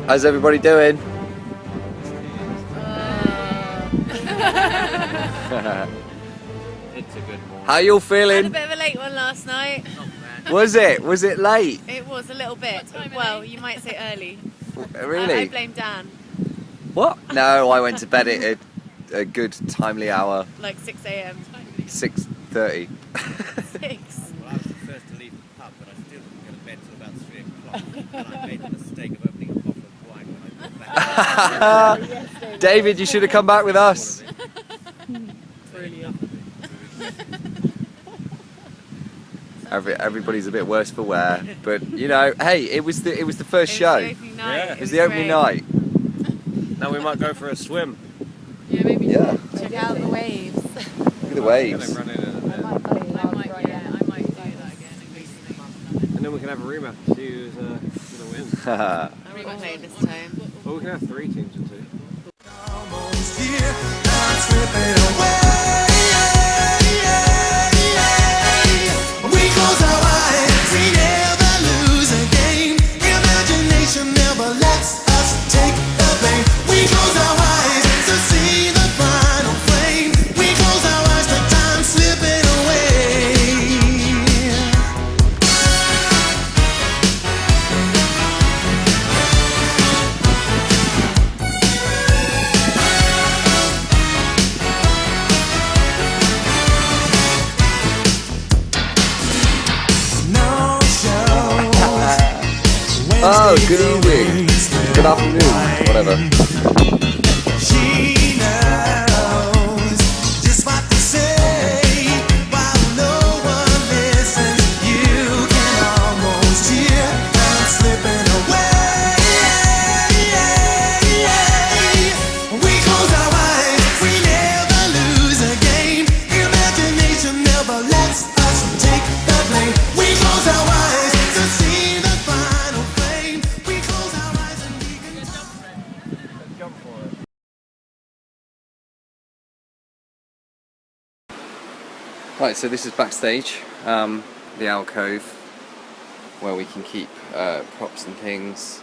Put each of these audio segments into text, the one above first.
How's everybody doing? It's a good morning. How you all feeling? Had a bit of a late one last night. Was it? Was it late? It was a little bit. Well, you might say early. Really? I blame Dan. What? No, I went to bed at a good timely hour. Like 6 a.m. 6:30. 6. Well, I was the first to leave the pub, but I still didn't go to bed till about 3 o'clock. And I made the mistake of opening a bottle of wine when I got back. David, you should have come back with us. Brilliant. Everybody's a bit worse for wear, but you know, hey, it was the first show. The opening night. Yeah. It was the opening night. Now we might go for a swim. Yeah, maybe Yeah. check out the waves. Look at the waves. Run in and I might do that again. then we can have a rematch. See who's going to win. I'm not playing this time. Well, we can have 3 teams in 2. Almost here, not slipping away. We close our eyes, we never lose a game. Imagination never lets us take the blame. We close our eyes to see the final flame. We close our eyes to time slipping away. Oh, good evening. Good afternoon. Whatever. She knows just what to say while no one listens. You can almost hear time slipping away. We close our eyes, we never lose a game. Imagination never lets us take the blame. We close our eyes to see the final flame. We close our eyes and we can Jump for it. Right, so this is backstage, the alcove, where we can keep props and things,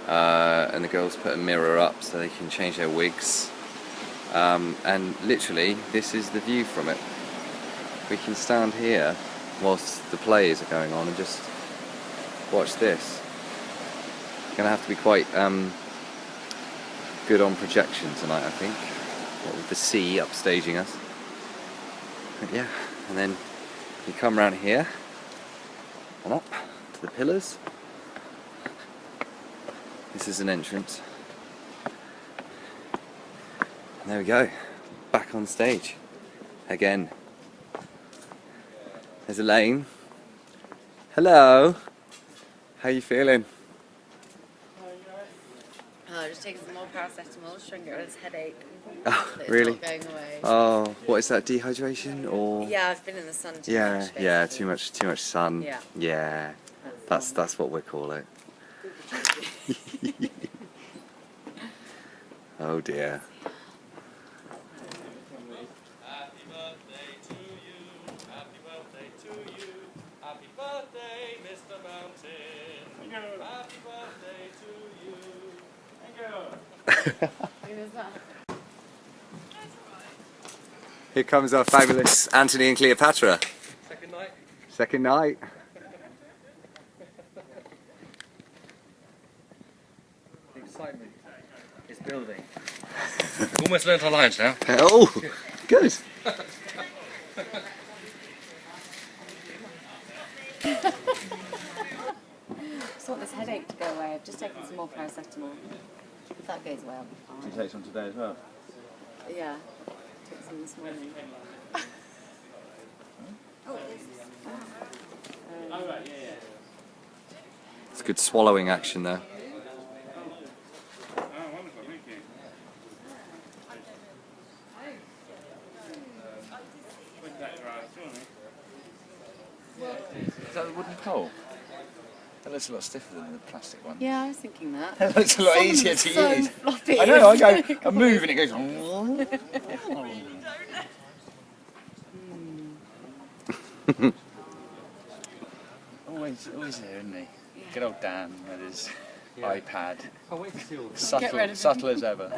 and the girls put a mirror up so they can change their wigs, and literally this is the view from it. We can stand here whilst the plays are going on and just watch this. Gonna have to be quite good on projection tonight, I think, what with the sea upstaging us. But yeah, and then you come around here and up to the pillars. This is an entrance. And there we go, back on stage again. There's Elaine. Hello. How you feeling? Oh, just taking some more paracetamol, trying to get rid of this headache. Oh, But it's really? not going away. Oh, what is that? Dehydration or? Yeah, I've been in the sun too Yeah, much. yeah, basically. too much sun. Yeah. Yeah. That's what we call it. Oh dear. Happy birthday to you, happy birthday to you, happy birthday, Mr. Mountain. Happy birthday to you. Thank you. Who was that? Here comes our fabulous Antony and Cleopatra. Second night. Second night. The excitement is building. Almost learnt our lines now. Oh, good. Just want this headache to go away. I've just taken some more paracetamol. If that goes away, I'll be Did fine. you take some today as well? Yeah, took some this morning. It's good swallowing action there. Is that the wooden pole? That looks a lot stiffer than the plastic one. Yeah, I was thinking that. That looks a lot Some easier to so use. floppy. I know, I move and it goes. Always there, isn't he? Good old Dan, that is. iPad. Can't wait to see all of this. Get rid of Subtle as ever.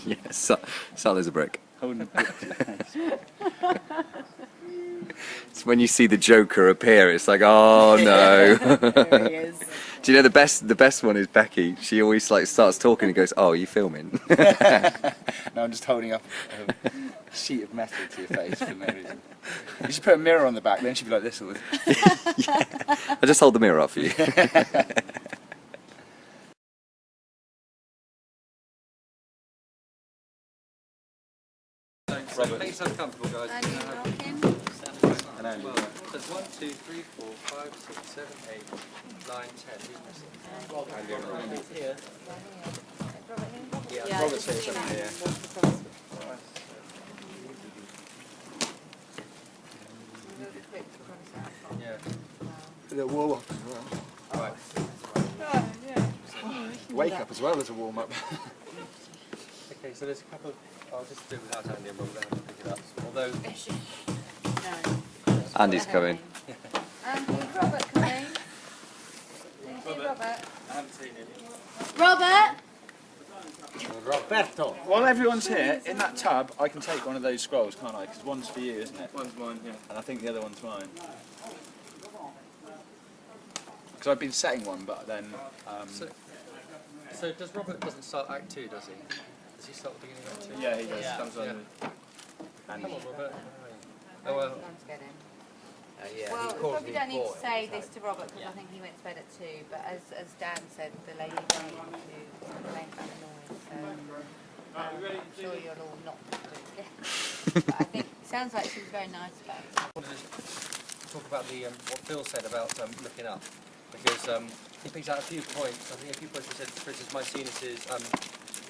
Yes, subtle as a brick. Holding It's when you see the Joker appear, it's like, oh no. There he is. Do you know the best one is Becky? She always like starts talking and goes, "Oh, are you filming?" No, I'm just holding up a sheet of metal to your face for no reason. You should put a mirror on the back, then she'd be like this all the time. Yeah. I just hold the mirror up for you. So make yourself comfortable, guys. And Andy. Well, there's 1, 2, 3, 4, 5, 6, 7, 8, 9, 10. Who's missing? Andy's here. Yeah, Robert's here, isn't he? Yeah. Yeah. A little warm up as well. Right. Wake up as well as a warm up. Okay, so there's a couple of. I'll just do it without Andy and Robert, then I can pick it up. Although. No. Andy's coming. Andy, Robert coming. Robert. I haven't seen him. Robert! Roberto. While everyone's here, in that tub, I can take one of those scrolls, can't I? Because one's for you, isn't it? One's mine, yeah. And I think the other one's mine. Because I've been setting one, but then... So does Robert doesn't start Act 2, does he? Does he start at the beginning of Act 2? Yeah, he does. Yeah. Comes on. And Come on, Robert. Oh well. Yeah, Well, he we calls probably me don't need boy, to say so- this to Robert because I think he went to bed at 2. But as Dan said, the lady came to complain about the noise. So I'm sure you'll all not do it again. But I think it sounds like she was very nice about it. I wanted to talk about the what Phil said about looking up, because he picked out a few points. I think a few points he said, for instance, my scenius is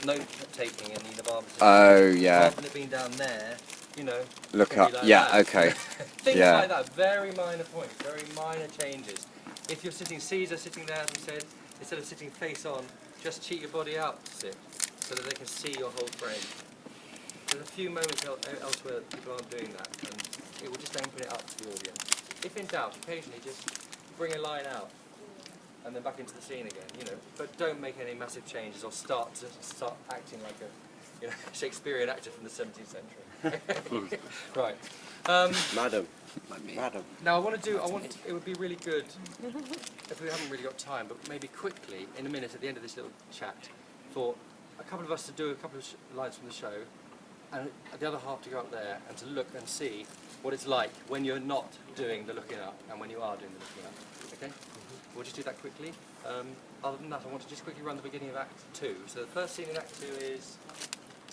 note taking in the barbers. Oh yeah. Rather than it being down there, you know. Look it can up. be like Yeah. that. Okay. Things Yeah. like that, very minor points, very minor changes. If you're sitting, Caesar sitting there, as we said, instead of sitting face on, just cheat your body out to sit, so that they can see your whole frame. There's a few moments elsewhere that people aren't doing that, and it will just open it up to the audience. If in doubt, occasionally just bring a line out, and then back into the scene again, you know. But don't make any massive changes or start acting like a, you know, Shakespearean actor from the 17th century. Right. Madam. Now it would be really good if we haven't really got time, but maybe quickly, in a minute at the end of this little chat, for a couple of us to do a couple of lines from the show, and the other half to go up there and to look and see what it's like when you're not doing the looking up and when you are doing the looking up. Okay? We'll just do that quickly. Other than that, I want to just quickly run the beginning of Act 2. So the first scene in Act 2 is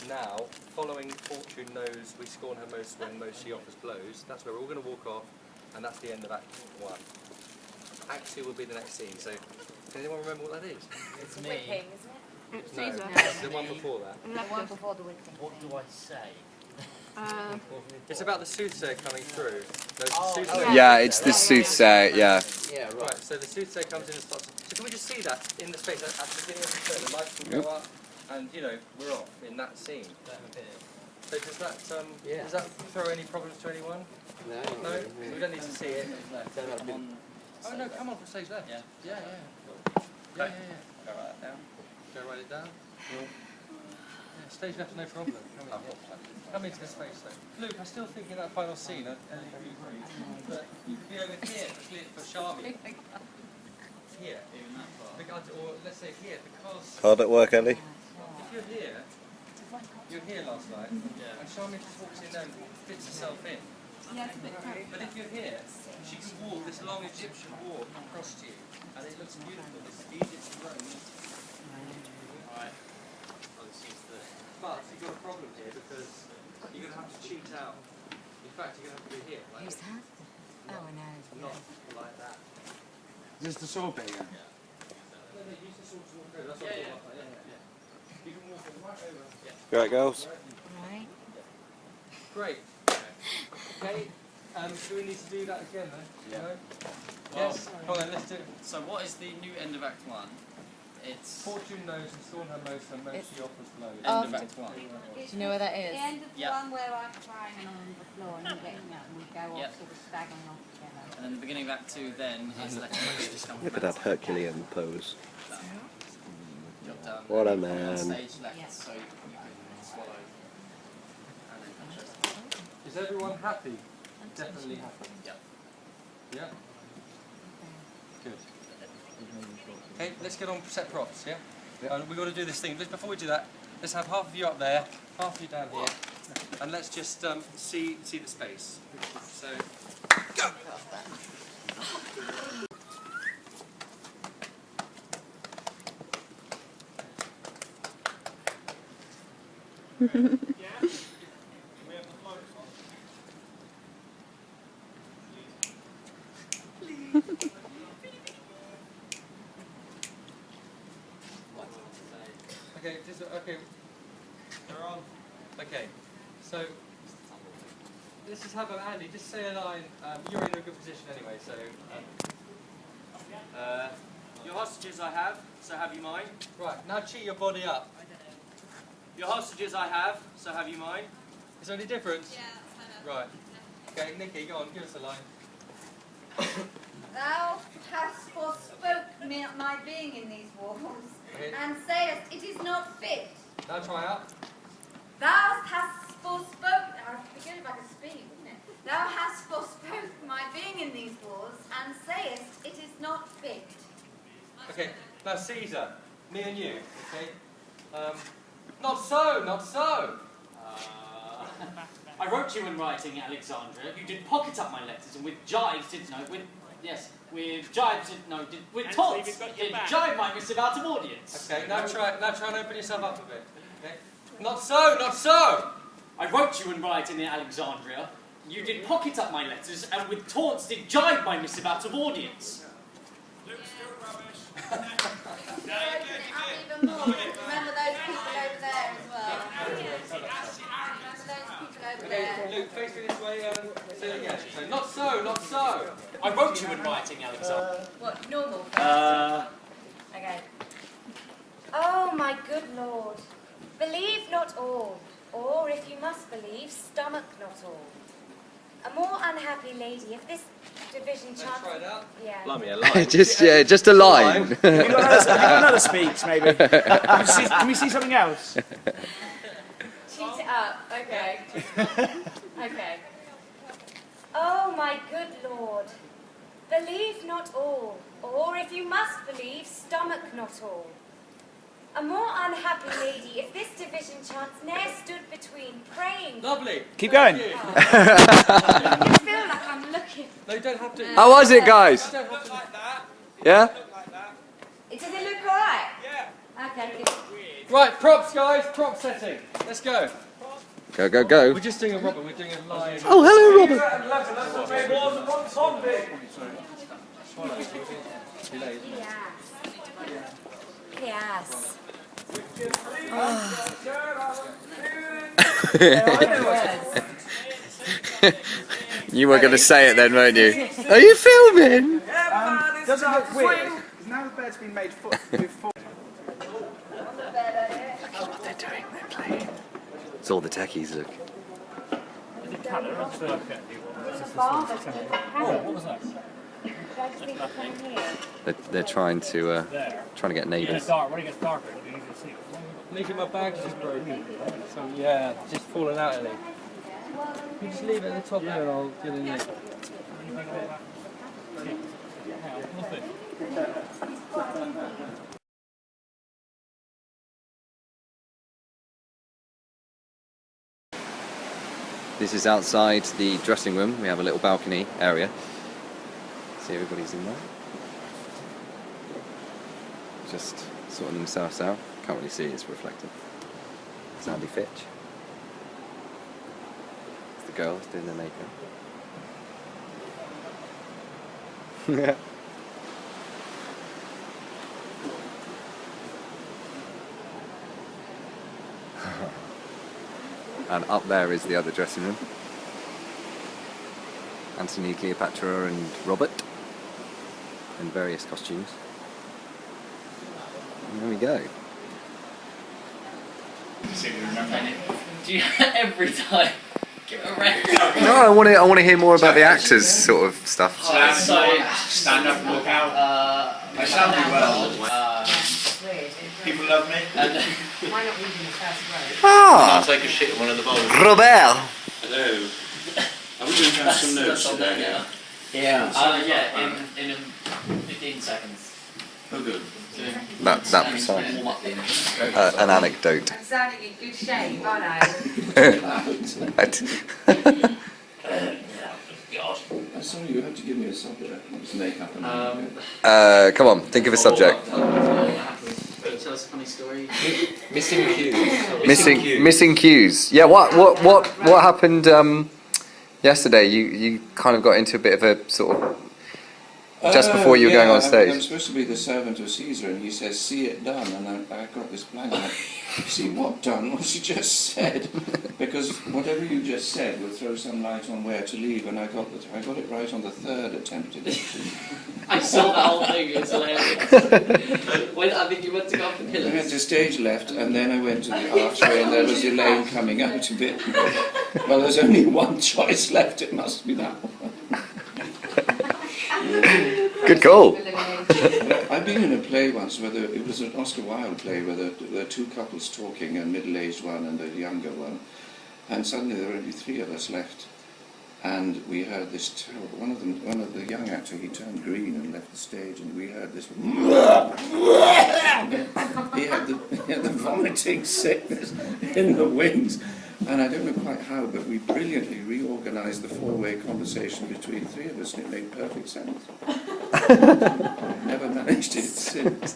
now, following Fortune knows we scorn her most when most she offers blows. That's where we're all going to walk off, and that's the end of Act 1. Act 2 will be the next scene. So, can anyone remember what that is? It's a whipping, isn't it? No, the one before that. The one before the whipping. What do I say? It's about the soothsayer coming through. No, it's Oh, the soothsayer. Yeah, it's the soothsayer. Yeah. Yeah, right. Right, so the soothsayer comes in and starts. So can we just see that in the space at the beginning of the show? The lights will go up, and you know we're off in that scene. So does that throw any problems to anyone? No. No, so we don't need to see it. Oh no, come on for stage left. Yeah. Go write it down. Go write it down. Yeah, stage left, no problem. Come into the space though. Luke, I still think in that final scene, but you could be over here for Charmy. Here, or let's say here, because Hard at work, Ellie. if you're here, you were here last night, and Charmy just walks in there and fits herself in. But if you're here, she can walk this long Egyptian walk across to you, and it looks beautiful. It's easy to run. Right. But you've got a problem here because you're going to have to cheat out. In fact, you're going to have to do here. Like Who's this. that? Oh, I know. Not like that. Is this the sword bit again? No, use the sword to walk over. That's what I'm talking about. Yeah. You can walk right over. Yeah. Right, girls. Right. Great. Okay. Do we need to do that again then? Yeah. No? Well, Yes. Come on then, let's do it. So what is the new end of Act 1? It's Fortune knows and scorn her most and most she offers blows. end of Act 1. Do you know where that is? The end of the Yep. one where I'm crying on the floor and you're getting up and we go off Yep. sort of staggering off together. And then the beginning of Act 2 then is letting the British come Look at that Herculean pose. What a on man. stage left, so you can swallow. And then interest. Is everyone happy? Definitely happy. Yeah. Yeah? Good. Okay, let's get on set props, yeah? We've got to do this thing. Before we do that, let's have half of you up there, half of you down here, and let's just see the space. So, go! Okay. They're on. Okay. So let's just have Andy. Just say a line. You're in a good position anyway. So your hostages I have. So have you mine. Right. Now cheat your body up. Your hostages I have. So have you mine. Is there any difference? Yeah. Right. Okay, Nikki, go on. Give us a line. Thou hast forspoke my being in these walls, and sayest it is not fit. Now try out. Thou hast forspoke. I'd be good if I could speak, wouldn't it? Thou hast forspoke my being in these walls, and sayest it is not fit. Okay. Now Caesar, me and you. Okay. Not so. Not so. I wrote you in writing, Alexandria. You did pocket up my letters, and with jibes did with jibes with taunts did jibe my missive out of audience. Okay, now try and open yourself up a bit. Okay. Not so, not so. I wrote you in writing, Alexandria. You did pocket up my letters, and with taunts did jibe my missive out of audience. Luke's still rubbish. Open it up even more. Remember those people over there as well. Remember those people over there. Okay, Luke, face me this way. Say it again. So, not so, not so. I wrote you in writing, Alexandria. What, normal? Okay. Oh, my good Lord, believe not all, or if you must believe, stomach not all. A more unhappy lady, if this division chance... Try it out. Yeah. Blimey, a line. just a line. Have you got another speech, maybe? Can we see something else? Cheat it up, okay. Okay. Oh, my good Lord, believe not all, or if you must believe, stomach not all. A more unhappy lady, if this division chance ne'er stood between praying... Lovely. Keep going. I feel like I'm looking... No, you don't have to. How was it, guys? You don't have to like that. Yeah? Look like that. Does it look alright? Yeah. Okay, good. Right, props, guys. Prop setting. Let's go. Go, go, go. We're just doing a Robert. We're doing a live. Oh, hello, Robert. Yes. You were going to say it then, weren't you? Are you filming? Does it look weird? Because now the bed's been made full. Look what they're doing. They're playing. It's all the techies, look. They're trying to get neighbours. When it gets darker, it'll be easier to see. Leave my bag's just broken. So yeah, just falling out of it. You just leave it at the top there and I'll get in it. This is outside the dressing room. We have a little balcony area. See, everybody's in there. Just sorting themselves out. Can't really see, it's reflective. It's Andy Fitch. It's the girls doing their makeup. Yeah. And up there is the other dressing room. Antony, Cleopatra and Robert in various costumes. And there we go. Do you every time give a rest? No, I want to hear more about the actors sort of stuff. Stand up and look out. I sound pretty well. People love me? And Why not read in the first row? Ah, I'll take a shit in one of the bowls. Robert. Hello. Are we going to have some notes on there today? now. Yeah. Yeah, in 15 seconds. Oh, good. That precise. Warm up the intro. An anecdote. I'm sounding in good shape, aren't I? God. I'm sorry, you have to give me a subject. It's makeup and Come on, think of a subject. Can you tell us a funny story? Missing cues. Missing cues. Yeah. What happened yesterday? You kind of got into a bit of a sort of just before you were going on stage. I'm supposed to be the servant of Caesar, and he says, "See it done," and I got this blank. See what done? What you just said? Because whatever you just said would throw some light on where to leave, and I got it right on the third attempt at it. I saw that whole thing, it's hilarious. When I think you went to go up the I pillars. went to stage left, and then I went to the archway, and there was Elaine coming out a bit. Well, there's only one choice left. It must be that one. Good call. I've been in a play once where it was an Oscar Wilde play where there were two couples talking, a middle-aged one and a younger one, and suddenly there were only three of us left, and we heard this terrible. One of the young actor, he turned green and left the stage, and we heard this. He had the vomiting sickness in the wings. And I don't know quite how, but we brilliantly reorganised the four-way conversation between three of us, and it made perfect sense. Never managed it since.